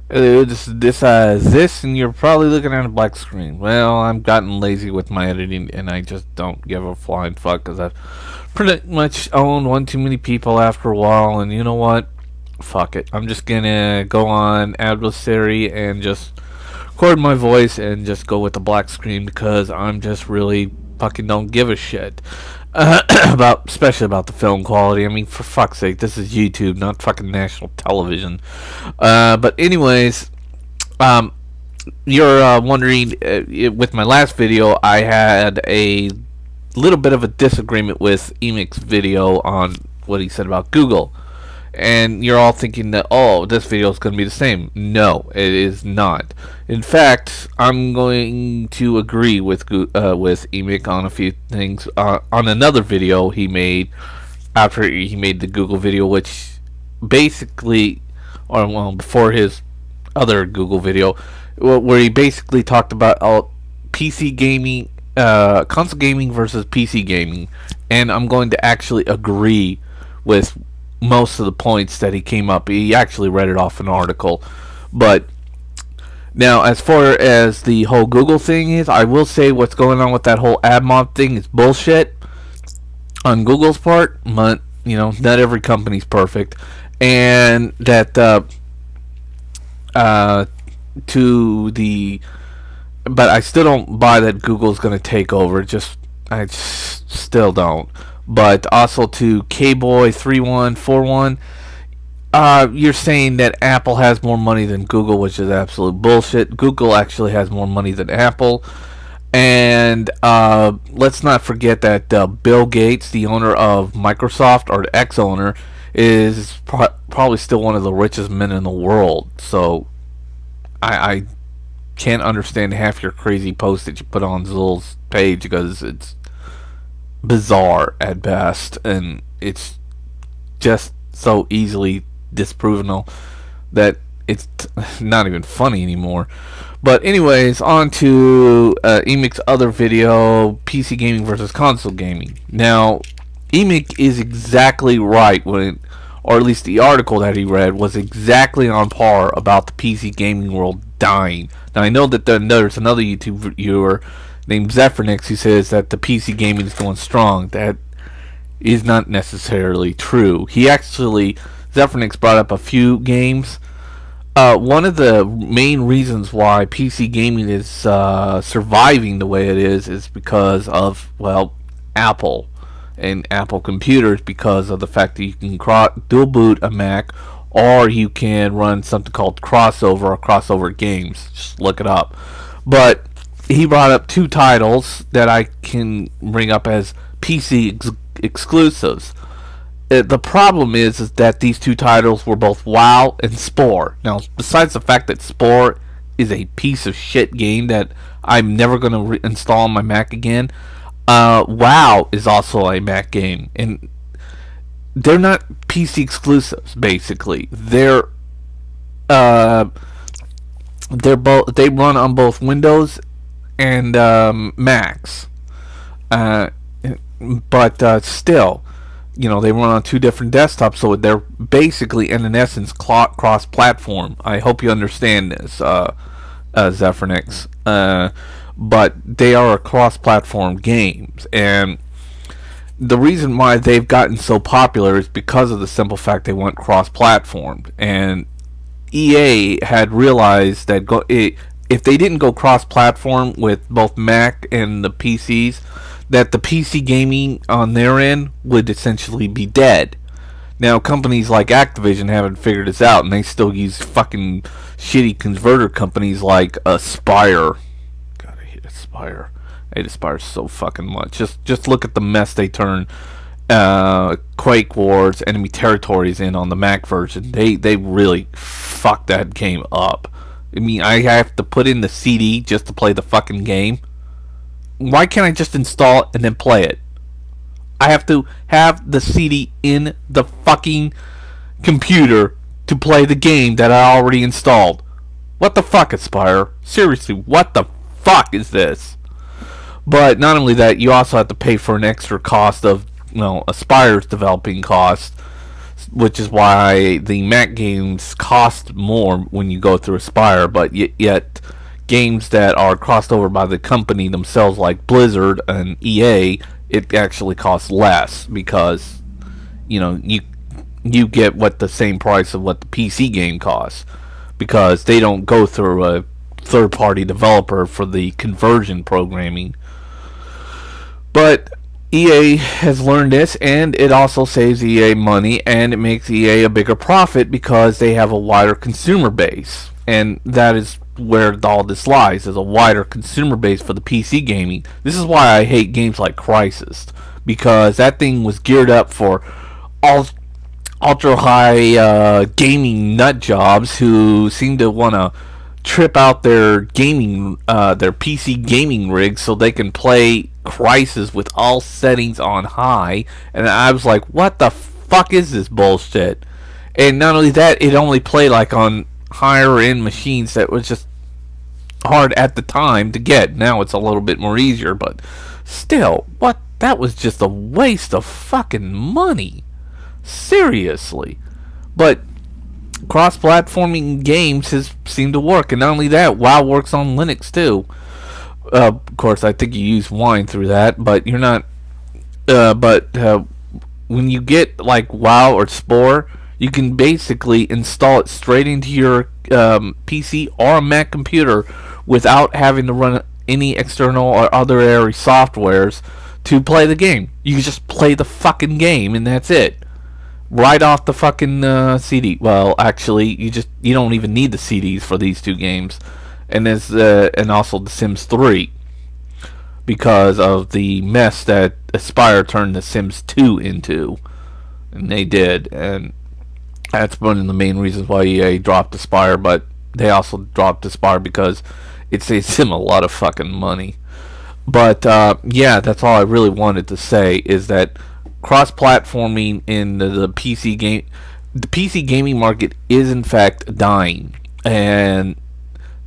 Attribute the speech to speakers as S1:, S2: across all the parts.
S1: This has this, and you're probably looking at a black screen. Well, I've gotten lazy with my editing, and I just don't give a flying fuck because I've pretty much owned one too many people after a while. And you know what? Fuck it. I'm just gonna go on adversary and just record my voice and just go with the black screen because I'm just really fucking don't give a shit about, especially about the film quality. I mean, for fuck's sake, this is YouTube, not fucking national television. But anyways, you're wondering, with my last video, I had a little bit of a disagreement with Emic's video on what he said about Google. And you're all thinking that, oh, this video is going to be the same. No, it is not. In fact, I'm going to agree with Emic on a few things. On another video he made after he made the Google video, which basically, or well, before his other Google video, where he basically talked about PC gaming, console gaming versus PC gaming, and I'm going to actually agree with most of the points that he came up. He actually read it off an article. But now, as far as the whole Google thing is, I will say what's going on with that whole AdMob thing is bullshit on Google's part. But you know, not every company's perfect, and that but I still don't buy that Google's going to take over. I just still don't. But also to Kboy3141, you're saying that Apple has more money than Google, which is absolute bullshit. Google actually has more money than Apple. And let's not forget that Bill Gates, the owner of Microsoft, or the ex-owner, is probably still one of the richest men in the world. So I can't understand half your crazy posts that you put on Zill's page, because it's bizarre at best, and it's just so easily disproven that it's not even funny anymore. But anyways, on to Emic's other video, PC gaming versus console gaming. Now, Emic is exactly right or at least the article that he read was exactly on par about the PC gaming world dying. Now, I know that there's another YouTube viewer named Zephyrnix who says that the PC gaming is going strong. That is not necessarily true. Zephyrnix brought up a few games. One of the main reasons why PC gaming is surviving the way it is because of, well, Apple and Apple computers, because of the fact that you can dual boot a Mac, or you can run something called crossover or crossover games. Just look it up. But he brought up two titles that I can bring up as PC exclusives. The problem is that these two titles were both WoW and Spore. Now, besides the fact that Spore is a piece of shit game that I'm never going to install on my Mac again, WoW is also a Mac game, and they're not PC exclusives. Basically, they run on both Windows and Macs, but still, you know, they run on two different desktops, so they're basically, in essence, cross-platform. I hope you understand this, Zephyrnix. But they are cross-platform games, and the reason why they've gotten so popular is because of the simple fact they went cross-platform. And EA had realized that if they didn't go cross-platform with both Mac and the PCs, that the PC gaming on their end would essentially be dead. Now, companies like Activision haven't figured this out, and they still use fucking shitty converter companies like Aspire. God, I hate Aspire. I hate Aspire so fucking much. Just look at the mess they turn Quake Wars, Enemy Territories in on the Mac version. They really fucked that game up. I mean, I have to put in the CD just to play the fucking game. Why can't I just install it and then play it? I have to have the CD in the fucking computer to play the game that I already installed. What the fuck, Aspire? Seriously, what the fuck is this? But not only that, you also have to pay for an extra cost of, you know, Aspire's developing cost which is why the Mac games cost more when you go through Aspyr, but yet games that are crossed over by the company themselves, like Blizzard and EA, it actually costs less because you get what the same price of what the PC game costs, because they don't go through a third-party developer for the conversion programming. But EA has learned this, and it also saves EA money, and it makes EA a bigger profit because they have a wider consumer base. And that is where all this lies, is a wider consumer base for the PC gaming. This is why I hate games like Crysis, because that thing was geared up for ultra high gaming nut jobs who seem to want to trip out their PC gaming rigs so they can play Crysis with all settings on high. And I was like, what the fuck is this bullshit? And not only that, it only played like on higher end machines that was just hard at the time to get. Now it's a little bit more easier, but still, what? That was just a waste of fucking money. Seriously. But cross-platforming games has seemed to work, and not only that, WoW works on Linux too. Of course, I think you use Wine through that, but you're not. When you get like WoW or Spore, you can basically install it straight into your PC or a Mac computer without having to run any external or other softwares to play the game. You just play the fucking game, and that's it. Right off the fucking CD. Well, actually, you don't even need the CDs for these two games, and also The Sims 3, because of the mess that Aspyr turned The Sims 2 into, and they did, and that's one of the main reasons why EA dropped Aspyr. But they also dropped Aspyr because it saves them a lot of fucking money. But yeah, that's all I really wanted to say, is that cross-platforming in the PC gaming market is in fact dying, and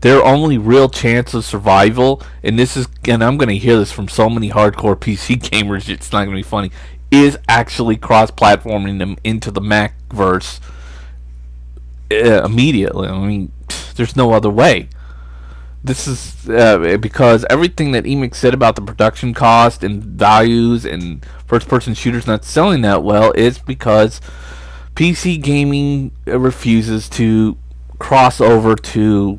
S1: their only real chance of survival, and I'm going to hear this from so many hardcore PC gamers, it's not going to be funny, is actually cross-platforming them into the Macverse immediately. I mean, there's no other way. This is because everything that Emic said about the production cost and values and first-person shooters not selling that well is because PC gaming refuses to cross over to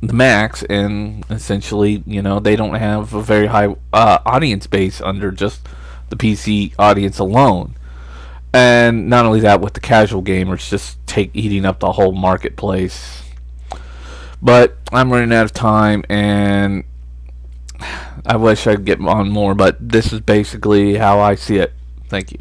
S1: the Macs, and essentially, they don't have a very high audience base under just the PC audience alone. And not only that, with the casual gamers just eating up the whole marketplace. But I'm running out of time, and I wish I could get on more, but this is basically how I see it. Thank you.